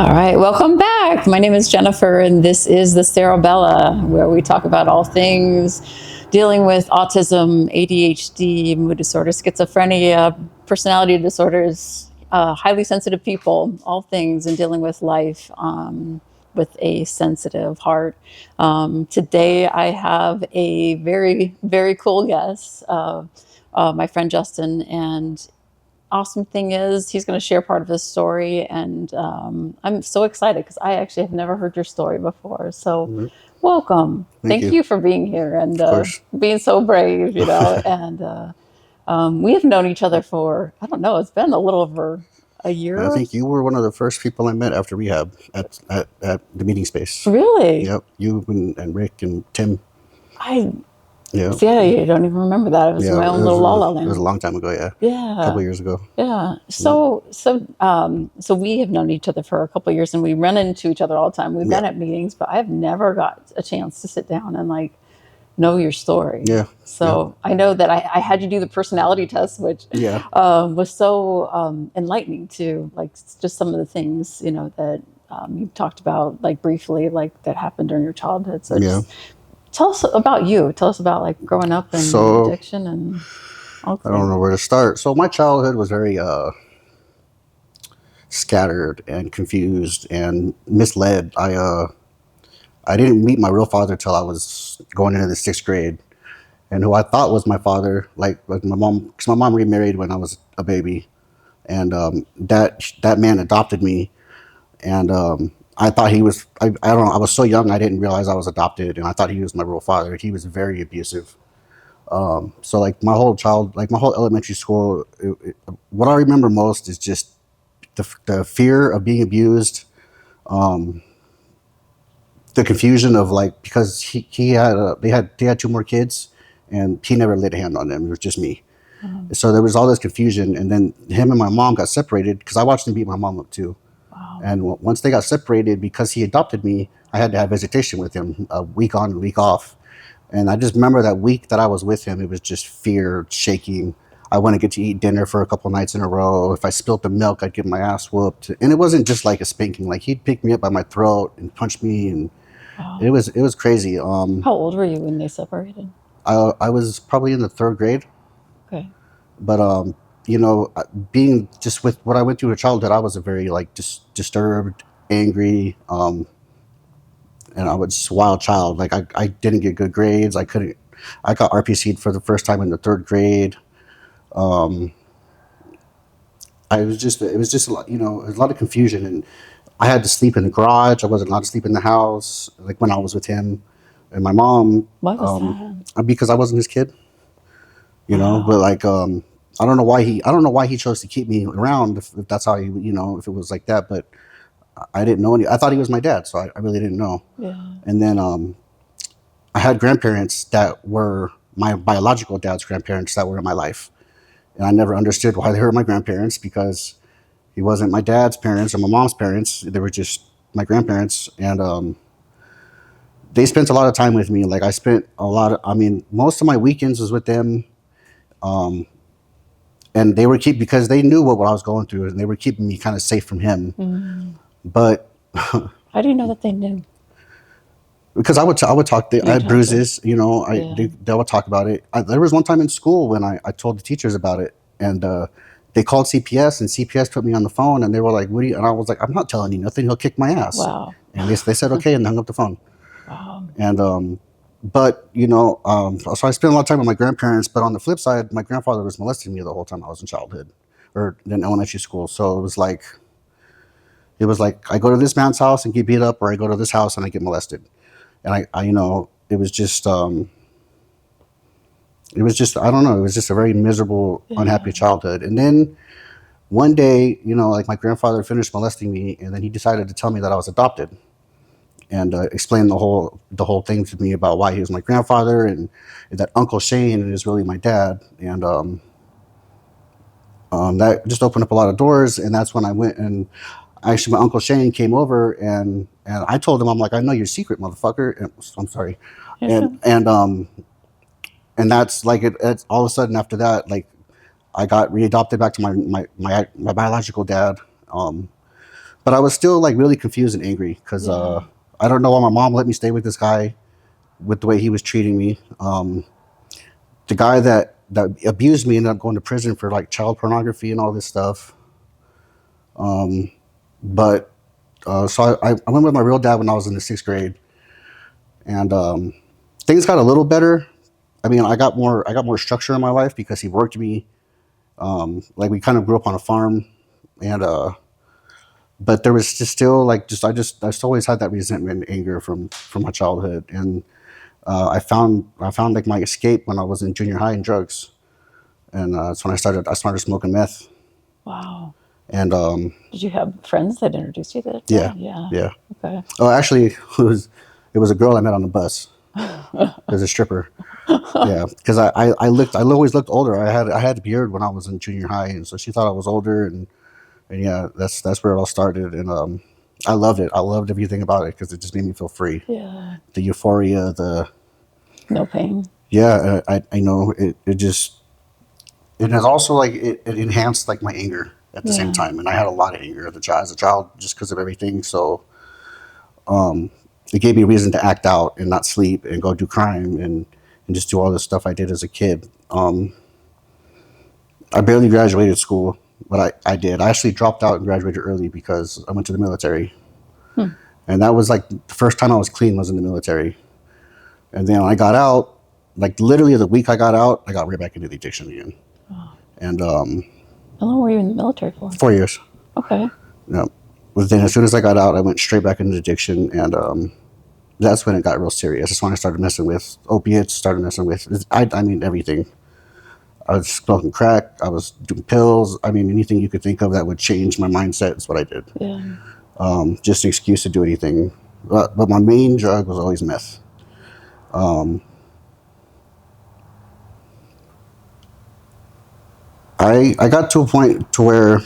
All right, welcome back. My name is Jennifer, and this is the Cerebella, where we talk about all things dealing with autism, ADHD, mood disorder, schizophrenia, personality disorders, highly sensitive people, all things, and dealing with life with a sensitive heart. Today, I have a very, very cool guest, my friend Justin, and awesome thing is he's going to share part of his story, and I'm so excited because I actually have never heard your story before. So Mhm. welcome. Thank Thank you. you for being here and Of course. being so brave, and we have known each other for, I don't know, it's been a little over a I year. think you were one of the first people I met after rehab at the meeting space. Really? Yep. You and Rick and Tim. I Yeah. see. I don't even remember that. It was Yeah. my own little la la It was a land. long time ago. Yeah. A Yeah. couple years ago. Yeah. Yep. So we have known each other for a couple of years, and we run into each other all the time. We've Yeah. been at meetings, but I've never got a chance to sit down and like know your story. Yeah. So I know that I had you do the personality test, which Yeah. was so enlightening too. Like just some of the things that you talked about, like briefly, like that happened during your childhood. So Yeah. just tell us about you. Tell us about like growing up and So addiction and all I don't things. know where to start. So my childhood was very scattered and confused and misled. I didn't meet my real father till I was going into the sixth grade, and who I thought was my father, like my mom, because my mom remarried when I was a baby, and that man adopted me, and I thought he was. I don't know. I was so young, I didn't realize I was adopted, and I thought he was my real father. He was very abusive. So like my whole elementary school, what I remember most is just the fear of being abused, um, the confusion of like because he had they had two more kids, and he never laid a hand on them. It was just me. Um, So there was all this confusion, and then him and my mom got separated because I watched him beat my mom up too. wow. And once they got separated, because he adopted me, I had to have visitation with him a week on and week off. And I just remember that week that I was with him, it was just fear, shaking. I wouldn't get to eat dinner for a couple nights in a row. If I spilt the milk, I'd get my ass whooped. And it wasn't just like a spanking; like he'd pick me up by my throat and punch me, and Wow. it was crazy. How old were you when they separated? I was probably in the third grade, Okay. but being just with what I went through in childhood, I was a very like disturbed, angry, and I was just a wild child. Like I didn't get good grades. I couldn't. I got RPC'd for the first time in the third grade. Um, it was just a lot, it was a lot of confusion, and I had to sleep in the garage. I wasn't allowed to sleep in the house, like when I was with him and my mom, Why was that? because I wasn't his kid, But Wow. like, I don't know why he chose to keep me around if that's how he, if it was like that. But I didn't know any. I thought he was my dad, so I really didn't know. Yeah. And then I had grandparents that were my biological dad's grandparents that were in my life, and I never understood why they were my grandparents because he wasn't my dad's parents or my mom's parents. They were just my grandparents, and they spent a lot of time with me. Like I spent a lot of, I mean, most of my weekends was with them, um, and they were because they knew what I was going through, and they were keeping me kind of safe from him. Mm. But How do you know that they knew? because I would talk, I You had talked to them. bruises, Yeah. they would talk about it. There was one time in school when I told the teachers about it, and they called CPS, and CPS put me on the phone, and they were like, "What do you?" And I was like, "I'm not telling you nothing. He'll kick my ass." Wow. And they said okay, and hung up the phone. Wow. And but so I spent a lot of time with my grandparents. But on the flip side, my grandfather was molesting me the whole time I was in childhood or in elementary school. So it was like I go to this man's house and get beat up, or I go to this house and I get molested. And it was just I don't know, it was just a very miserable, unhappy Yeah. childhood. And then one day, like my grandfather finished molesting me, and then he decided to tell me that I was adopted, and explain the whole thing to me about why he was my grandfather, and that Uncle Shane is really my dad. And that just opened up a lot of doors. And that's when I went, and actually my Uncle Shane came over, and I told him, I'm like, I know your secret, motherfucker. And, I'm sorry. Yes, And sir. and that's like it's all of a sudden after that, like I got readopted back to my biological dad. but I was still like really confused and angry because I don't know why my mom let me stay with this guy with the way he was treating me. The guy that abused me ended up going to prison for like child pornography and all this stuff. But so I went with my real dad when I was in the sixth grade, and things got a little better. I mean, I got more structure in my life because he worked me. Like we kind of grew up on a farm, and but there was just still like I just always had that resentment and anger from my childhood, and I found like my escape when I was in junior high in drugs, and that's when I started smoking meth, Wow. and Did you have friends that introduced you to that? yeah, Yeah. yeah. Okay. Oh, actually, it was a girl I met on the bus. It was a stripper. Yeah, because I always looked older. I had a beard when I was in junior high, and so she thought I was older, and yeah, that's where it all started, and I loved it. I loved everything about it because it just made me feel free. Yeah. The euphoria, the No pain. yeah, I know it just it has also like it enhanced like my anger at the same Yeah. time, and I had a lot of anger as a child just because of everything. So it gave me a reason to act out and not sleep and go do crime and just do all the stuff I did as a kid. I barely graduated school, but I did. I actually dropped out and graduated early because I went to the military. And that was like the first time I was clean was in the military. And then when I got out, like literally the week I got out, I got right back into the addiction again. And How long were you in the military for? 4 years. Okay. You know, but then as soon as I got out, I went straight back into addiction, and that's when it got real serious. That's when I started messing with opiates, started messing with I mean everything. I was smoking crack. I was doing pills. I mean, anything you could think of that would change my mindset is what I did. Yeah. Just an excuse to do anything. But my main drug was always meth. I got to a point to where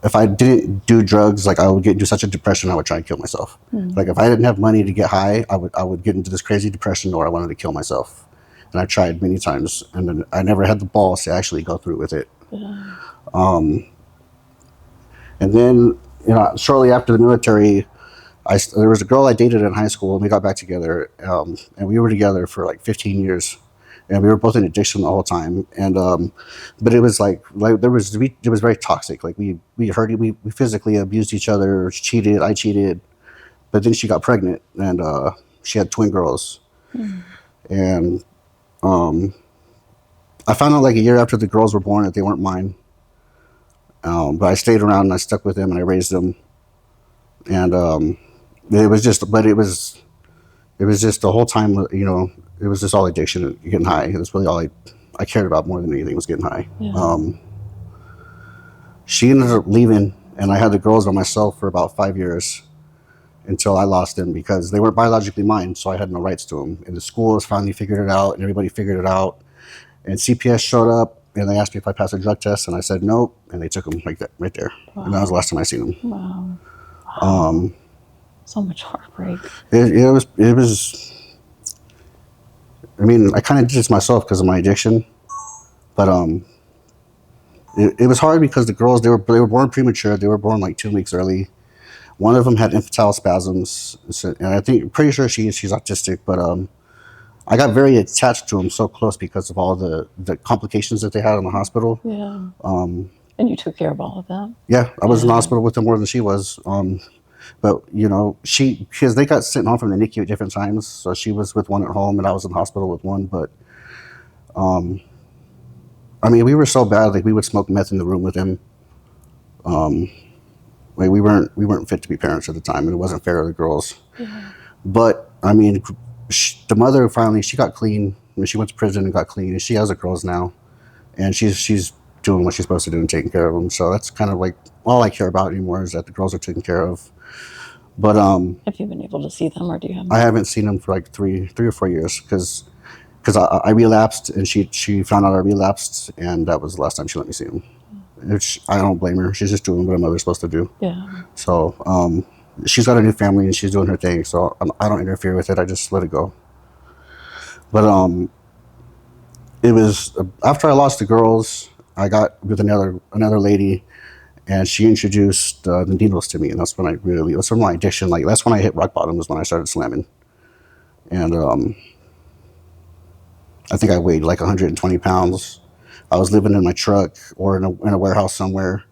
if I didn't do drugs, like I would get into such a depression, I would try and kill myself. Like if I didn't have money to get high, I would get into this crazy depression, or I wanted to kill myself. And I tried many times, and then I never had the balls to actually go through with it. And then, you know, shortly after the military, there was a girl I dated in high school, and we got back together, and we were together for like 15 years, and we were both in addiction the whole time. And but it was like it was very toxic. Like we physically abused each other, cheated, I cheated, but then she got pregnant, and she had twin girls, and I found out like a year after the girls were born that they weren't mine. But I stayed around and I stuck with them and I raised them, and it was just, but it was just the whole time, you know, it was just all addiction and getting high. It was really all I cared about more than anything was getting high. Yeah. She ended up leaving, and I had the girls by myself for about 5 years until I lost them because they weren't biologically mine, so I had no rights to them. And the schools finally figured it out, and everybody figured it out. And CPS showed up, and they asked me if I passed a drug test, and I said nope, and they took them like that right there. Wow. And that was the last time I seen them. Wow. Wow. So much heartbreak. It was. I mean, I kind of did this myself because of my addiction, but it was hard because the girls they were born premature. They were born like 2 weeks early. One of them had infantile spasms, and I think pretty sure she's autistic. But I got very attached to them so close because of all the complications that they had in the hospital. Yeah. And you took care of all of that. Yeah, I was in the hospital with them more than she was. But you know, because they got sent home from the NICU at different times, so she was with one at home, and I was in the hospital with one. But I mean, we were so bad. Like we would smoke meth in the room with him. Like we weren't fit to be parents at the time, and it wasn't fair to the girls. Yeah. But I mean, the mother finally she got clean. I mean, she went to prison and got clean, and she has the girls now, and she's doing what she's supposed to do and taking care of them. So that's kind of like all I care about anymore is that the girls are taken care of. But have you been able to see them, or do you have? I haven't seen them for like three or 4 years because I relapsed, and she found out I relapsed, and that was the last time she let me see them. Which I don't blame her. She's just doing what a mother's supposed to do. Yeah. So she's got a new family and she's doing her thing. So I don't interfere with it. I just let it go. But it was after I lost the girls, I got with another lady, and she introduced the needles to me, and that's when my addiction, like that's when I hit rock bottom, was when I started slamming. And I think I weighed like 120 pounds. I was living in my truck or in a warehouse somewhere.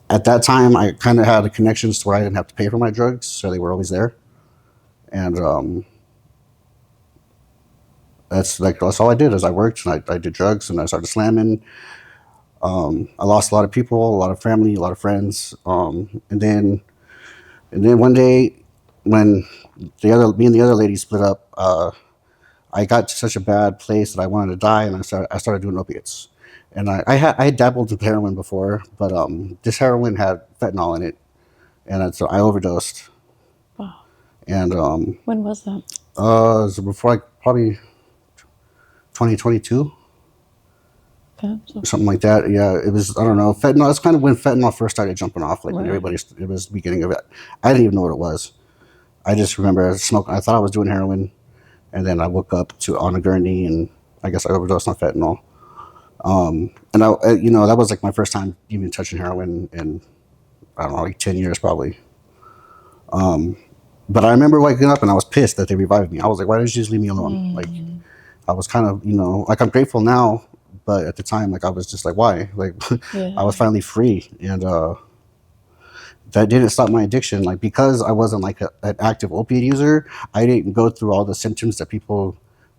At that time, I kind of had the connections to where I didn't have to pay for my drugs, so they were always there. And that's all I did is I worked and I did drugs and I started slamming. I lost a lot of people, a lot of family, a lot of friends. And then one day, when me and the other lady split up, I got to such a bad place that I wanted to die, and I started doing opiates. And I had dabbled with heroin before, but this heroin had fentanyl in it, and so I overdosed. Wow. And When was that? so before, like, probably 2022, Okay. So, something like that. Yeah, it was. I don't know. Fentanyl. That's kind of when fentanyl first started jumping off. Like when right. it was the beginning of it. I didn't even know what it was. I just remember smoking. I thought I was doing heroin, and then I woke up on a gurney, and I guess I overdosed on fentanyl. And that was like my first time even touching heroin in, I don't know, like 10 years probably. But I remember waking up and I was pissed that they revived me. I was like, why didn't you just leave me alone? Like, I was kind of, like, I'm grateful now, but at the time, like, I was just like, why? Like, Yeah. I was finally free, and that didn't stop my addiction. Like, because I wasn't like an active opiate user, I didn't go through all the symptoms that people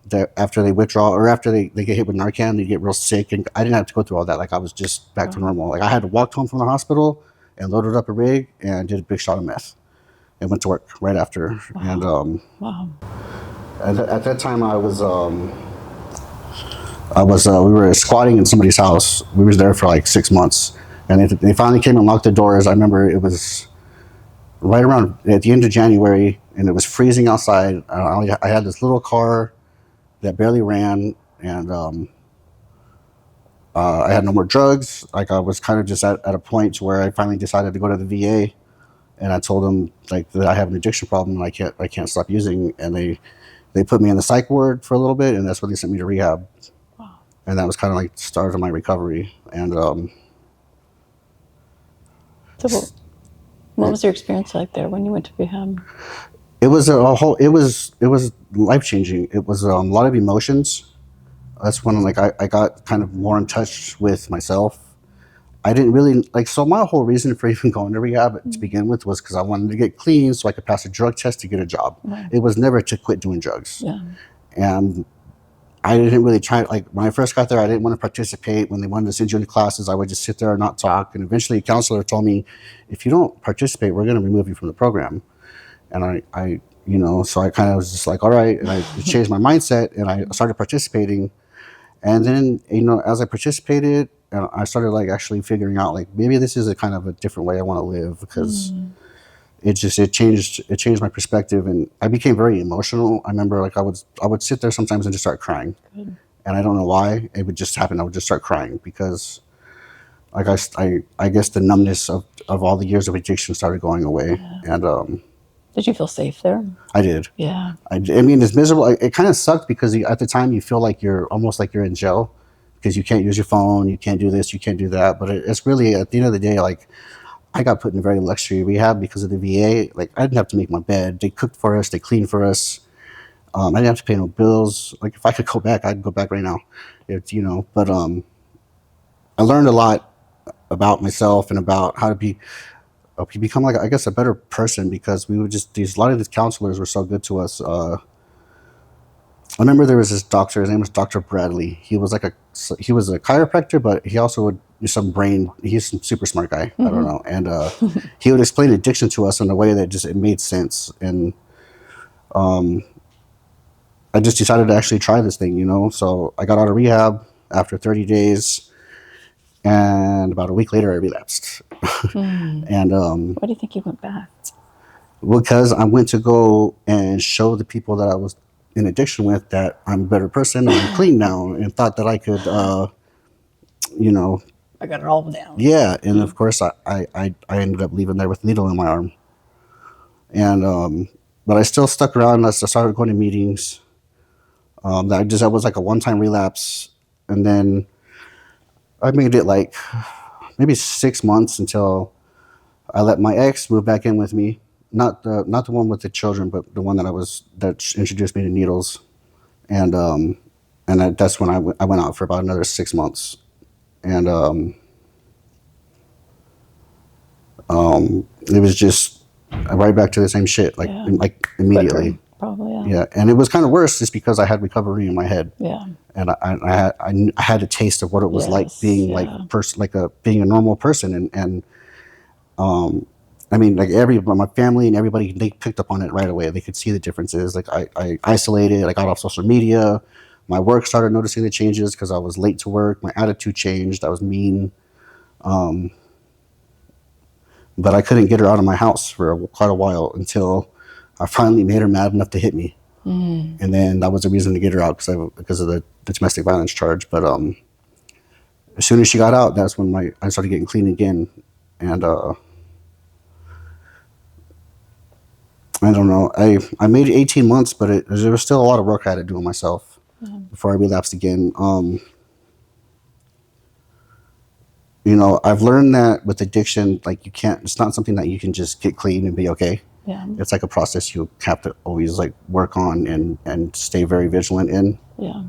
that after they withdraw or after they get hit with Narcan, they get real sick. And I didn't have to go through all that. Like, I was just back to normal. Like, I had to walk home from the hospital and loaded up a rig and did a big shot of meth and went to work right after. And Wow. at that time, we were squatting in somebody's house. We was there for like 6 months, and they finally came and locked the doors. I remember it was right around at the end of January, and it was freezing outside. I had this little car that barely ran, and I had no more drugs. Like, I was kind of just at a point where I finally decided to go to the VA, and I told them like that I have an addiction problem and I can't stop using. And they put me in the psych ward for a little bit, and that's when they sent me to rehab. Wow. And that was kind of like the start of my recovery. And So, what was your experience like there when you went to rehab? it was it was life changing. It was a lot of emotions. That's when, like, I got kind of more in touch with myself. I didn't really like, so my whole reason for even going to rehab to begin with was because I wanted to get clean so I could pass a drug test to get a job. Right. It was never to quit doing drugs. Yeah. And I didn't really try, like, when I first got there, I didn't want to participate. When they wanted to send you into classes, I would just sit there and not talk. And eventually a counselor told me, if you don't participate, we're going to remove you from the program. And so I kind of was just like, all right. And I changed my mindset and I started participating. And then, as I participated, I started like actually figuring out like maybe this is a kind of a different way I want to live, because it changed my perspective, and I became very emotional. I remember like I would sit there sometimes and just start crying. Good. And I don't know why it would just happen. I would just start crying because like I guess the numbness of all the years of addiction started going away. Yeah. And Did you feel safe there? I did. Yeah. I mean, it's miserable. It kind of sucked because at the time you feel like you're almost like you're in jail, because you can't use your phone, you can't do this, you can't do that. But it's really, at the end of the day, like, I got put in a very luxury rehab because of the VA. Like, I didn't have to make my bed. They cooked for us. They cleaned for us. I didn't have to pay no bills. Like, if I could go back, I'd go back right now. But I learned a lot about myself and about how to become, like, I guess, a better person, because we would just a lot of these counselors were so good to us. I remember there was this doctor. His name was Dr. Bradley. He was a chiropractor, but he also would do some brain. He's a super smart guy. I don't know, and he would explain addiction to us in a way that just it made sense. And I just decided to actually try this thing. So I got out of rehab after 30 days, and about a week later I relapsed. And Why do you think you went back? because I went to go and show the people that I was in addiction with that I'm a better person and I'm clean now, and thought that I could, I got it all down. yeah. And of course, I ended up leaving there with a needle in my arm. And but I still stuck around. I started going to meetings. That was like a one-time relapse, and then I made it like maybe 6 months until I let my ex move back in with me. Not the one with the children, but the one that introduced me to needles. And that's when I went out for about another 6 months. And it was just right back to the same shit, like Yeah. like immediately. Quicker, probably. Yeah. Yeah, and it was kind of worse just because I had recovery in my head. Yeah. And I had a taste of what it was like Yes. being Yeah. like a person, like being a normal person, and I mean, like my family and everybody, they picked up on it right away. They could see the differences. Like I isolated, I got off social media. My work started noticing the changes because I was late to work. My attitude changed. I was mean, but I couldn't get her out of my house for quite a while until I finally made her mad enough to hit me. And then that was the reason to get her out because of the domestic violence charge. But as soon as she got out, that's when I started getting clean again. And I don't know. I made it 18 months, but there was still a lot of work I had to do on myself before I relapsed again. I've learned that with addiction, like it's not something that you can just get clean and be okay. Yeah. It's like a process you have to always like work on and stay very vigilant in. Yeah.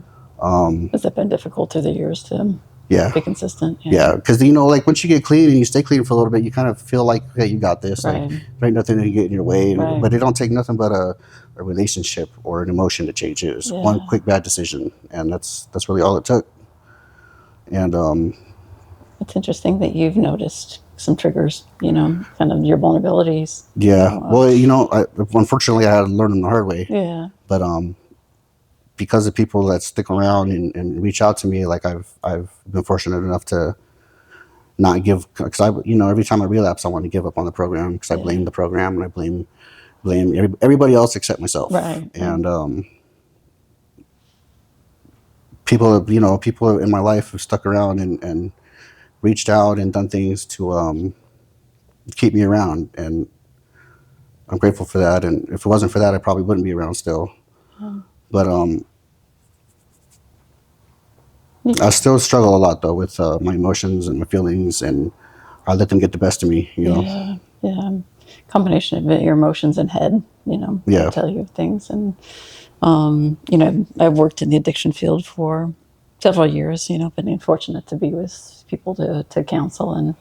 Has that been difficult through the years to Yeah. be consistent? Yeah, because like once you get clean and you stay clean for a little bit, you kind of feel like, okay, you got this. Right. Like there ain't nothing to get in your way. Right. But it don't take nothing but a relationship or an emotion to change it. It's one quick bad decision, and that's really all it took. And It's interesting that you've noticed some triggers, kind of your vulnerabilities. yeah, well, unfortunately, I had to learn them the hard way. Yeah. But because of people that stick around and reach out to me, like I've been fortunate enough to not give, because every time I relapse, I want to give up on the program because I blame the program and I blame everybody else except myself. Right. And people in my life have stuck around and reached out and done things to keep me around, and I'm grateful for that. And if it wasn't for that, I probably wouldn't be around still. But I still struggle a lot though with my emotions and my feelings, and I let them get the best of me. Yeah. Yeah. Combination of your emotions and head, Yeah. tell you things. And, I've worked in the addiction field for several years, been fortunate to be with people to counsel. And,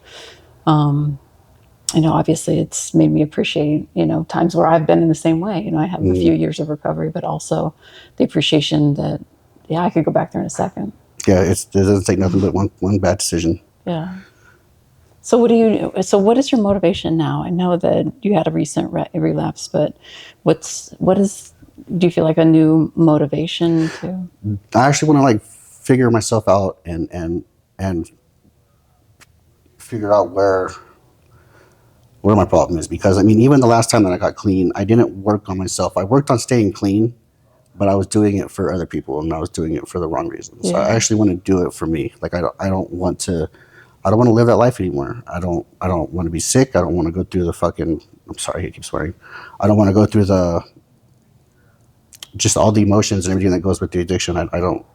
obviously it's made me appreciate, times where I've been in the same way. I have a few years of recovery, but also the appreciation that, I could go back there in a second. Yeah, it doesn't take nothing but one bad decision. Yeah. So what is your motivation now? I know that you had a recent relapse, but do you feel like a new motivation to? I actually want to like figure myself out and figure out where my problem is, because I mean, even the last time that I got clean, I didn't work on myself. I worked on staying clean, but I was doing it for other people and I was doing it for the wrong reasons. So I actually want to do it for me. Like I don't want to live that life anymore. I don't want to be sick. I don't want to go through the fucking, I'm sorry, I keep swearing. I don't want to go through just all the emotions and everything that goes with the addiction. I want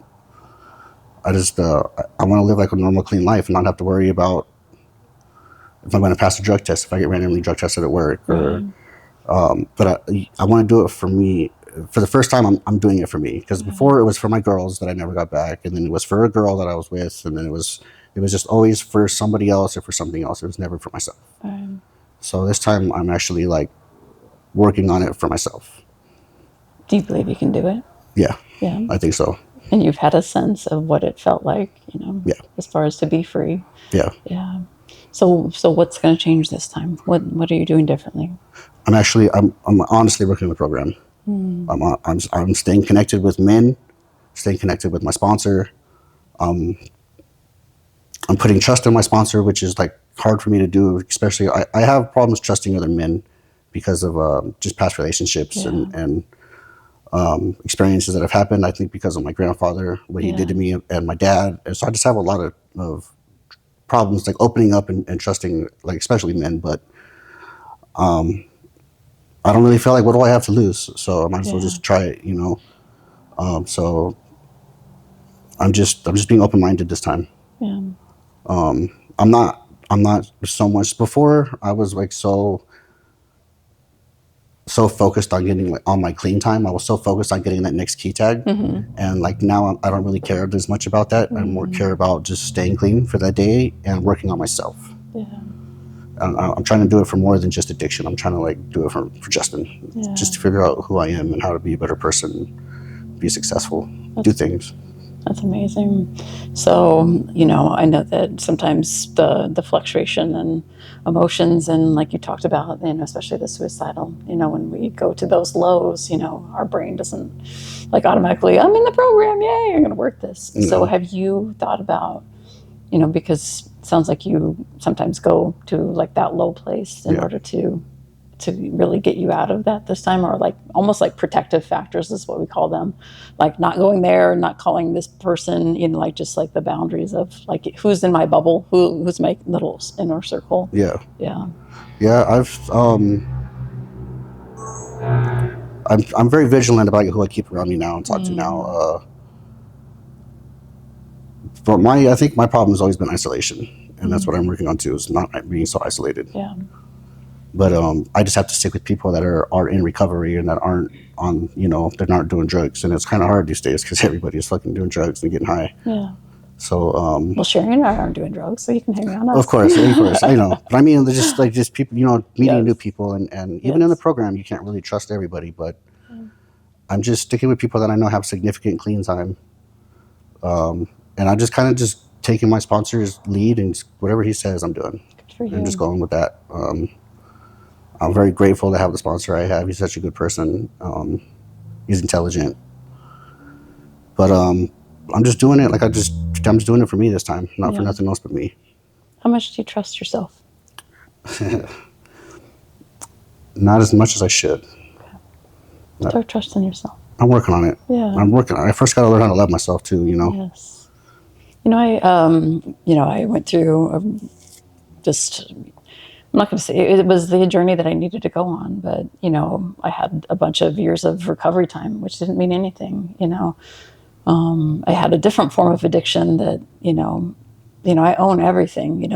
to live like a normal, clean life and not have to worry about if I'm going to pass a drug test, if I get randomly drug tested at work, or, but I want to do it for me. For the first time, I'm doing it for me, because before it was for my girls that I never got back, and then it was for a girl that I was with, and then it was just always for somebody else or for something else. It was never for myself. So this time I'm actually like working on it for myself. Do you believe you can do it? Yeah. Yeah. I think so. And you've had a sense of what it felt like, Yeah. as far as to be free. Yeah. Yeah. So what's going to change this time? What are you doing differently? I'm honestly working the program. I'm staying connected with men, staying connected with my sponsor. I'm putting trust in my sponsor, which is like hard for me to do, especially I have problems trusting other men because of just past relationships and experiences that have happened. I think because of my grandfather, what he did to me, and my dad. And so I just have a lot of problems like opening up and trusting, like especially men. But I don't really feel like, what do I have to lose? So I might as well just try it, so I'm just being open-minded this time. Yeah. I'm not so much. Before I was like so focused on getting like on my clean time. I was so focused on getting that next key tag, and like now I don't really care as much about that. I more care about just staying clean for that day and working on myself. Yeah. I'm trying to do it for more than just addiction. I'm trying to like do it for Justin, just to figure out who I am and how to be a better person, be successful, do things. That's amazing. So, I know that sometimes the fluctuation and emotions, and like you talked about, especially the suicidal, when we go to those lows, our brain doesn't like automatically, I'm in the program, yay, I'm going to work this. No. So have you thought about, because it sounds like you sometimes go to like that low place in order to really get you out of that this time, or like almost like protective factors is what we call them, like not going there, not calling this person, like just like the boundaries of like who's in my bubble, who's my little inner circle. Yeah. Yeah. I'm very vigilant about who I keep around me now and talk to now. But I think my problem has always been isolation, and that's what I'm working on too, is not being so isolated. Yeah. But I just have to stick with people that are in recovery and that aren't on, they're not doing drugs. And it's kind of hard these days because everybody is fucking doing drugs and getting high. Yeah. So, well, Sharon and I aren't doing drugs, so you can hang around us. Of course, I know. But I mean, they're just people, meeting new people, and even in the program, you can't really trust everybody. But I'm just sticking with people that I know have significant clean time. And I just kind of just taking my sponsor's lead, and whatever he says, I'm doing. Good for you. And just going with that. I'm very grateful to have the sponsor I have. He's such a good person. He's intelligent. But I'm just doing it I'm just doing it for me this time, not for nothing else but me. How much do you trust yourself? Not as much as I should. Okay. Start trusting yourself. I'm working on it. Yeah. I'm working on it. I first got to learn how to love myself too, Yes. I went through I'm not going to say it was the journey that I needed to go on, but, I had a bunch of years of recovery time, which didn't mean anything, I had a different form of addiction that, I own everything,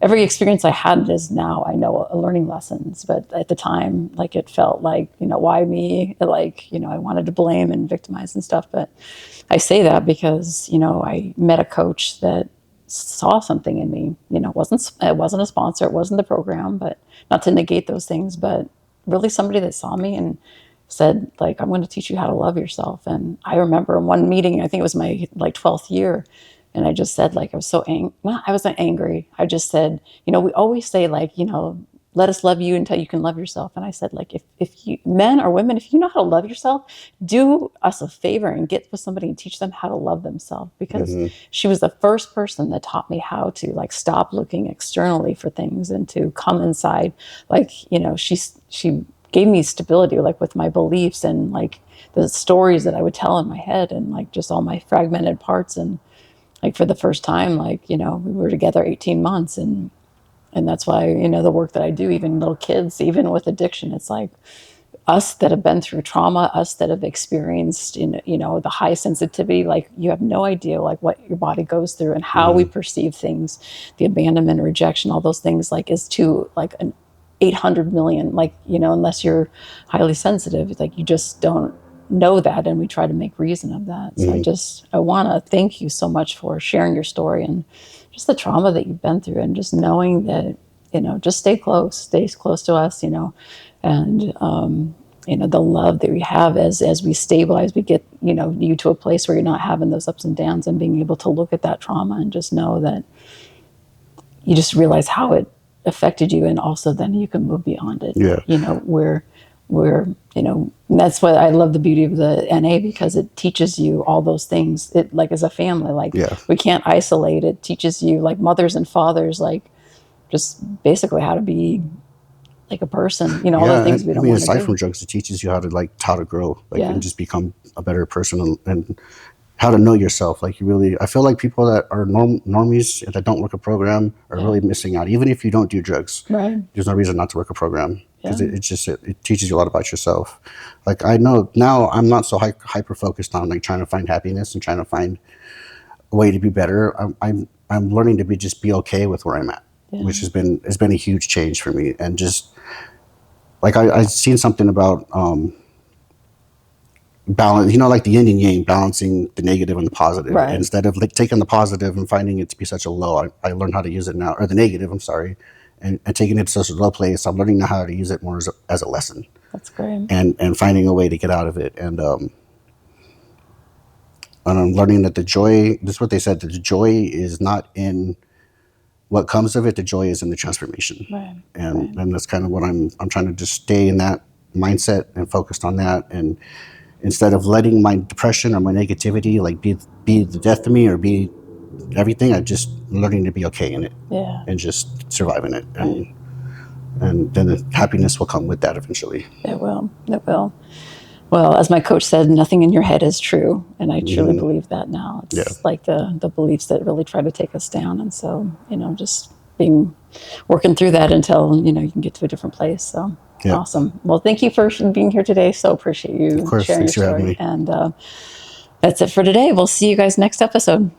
every experience I had is now I know learning lessons, but at the time, like it felt like, why me? Like, I wanted to blame and victimize and stuff. But I say that because, I met a coach that saw something in me. It wasn't a sponsor, it wasn't the program, but not to negate those things, but really somebody that saw me and said, like, I'm going to teach you how to love yourself. And I remember in one meeting, I think it was my 12th year, and I just said, like, I was so angry. Well, I wasn't angry. I just said, we always say, like, let us love you until you can love yourself. And I said, like, if you, men or women, if you know how to love yourself, do us a favor and get with somebody and teach them how to love themselves. Because she was the first person that taught me how to, like, stop looking externally for things and to come inside. Like, she gave me stability, like, with my beliefs and, like, the stories that I would tell in my head and, like, just all my fragmented parts. And, like, for the first time, like, we were together 18 months. And that's why, the work that I do, even little kids, even with addiction, it's like us that have been through trauma, us that have experienced, the high sensitivity, like, you have no idea, like, what your body goes through and how we perceive things, the abandonment, rejection, all those things, like, is to, like, an 800 million, like, unless you're highly sensitive, like, you just don't know that, and we try to make reason of that. So I want to thank you so much for sharing your story and just the trauma that you've been through, and just knowing that, just stay close to us, and the love that we have as we stabilize, we get, you to a place where you're not having those ups and downs, and being able to look at that trauma and just know that you just realize how it affected you, and also then you can move beyond it. Where that's what I love, the beauty of the NA, because it teaches you all those things. It, like, as a family, like, we can't isolate. It teaches you, like, mothers and fathers, like, just basically how to be like a person, all the things we don't want to do. Aside from drugs, it teaches you how to grow, and just become a better person, and how to know yourself. Like, I feel like people that are normies that don't work a program are really missing out. Even if you don't do drugs, there's no reason not to work a program, because it teaches you a lot about yourself. Like, I know now I'm not so hyper focused on, like, trying to find happiness and trying to find way to be better. I'm learning to be okay with where I'm at, which has been a huge change for me. And just like I seen something about balance, like the yin and yang, balancing the negative and the positive. Right. And instead of like taking the positive and finding it to be such a low, I learned how to use it now, or the negative, I'm sorry, and taking it to such a low place. I'm learning now how to use it more as a lesson. That's great. And finding a way to get out of it. And I'm learning that the joy, this is what they said, that the joy is not in what comes of it. The joy is in the transformation. Right. And that's kind of what I'm trying to just stay in that mindset and focused on that. And instead of letting my depression or my negativity like be the death of me or be everything, I just learning to be okay in it. Yeah. And just surviving it. And then the happiness will come with that eventually. It will. It will. Well, as my coach said, nothing in your head is true. And I truly believe that now. It's like the beliefs that really try to take us down. And so, just working through that until, you can get to a different place. So awesome. Well, thank you for being here today. So appreciate you Of course, sharing your thanks for having story. me. And that's it for today. We'll see you guys next episode.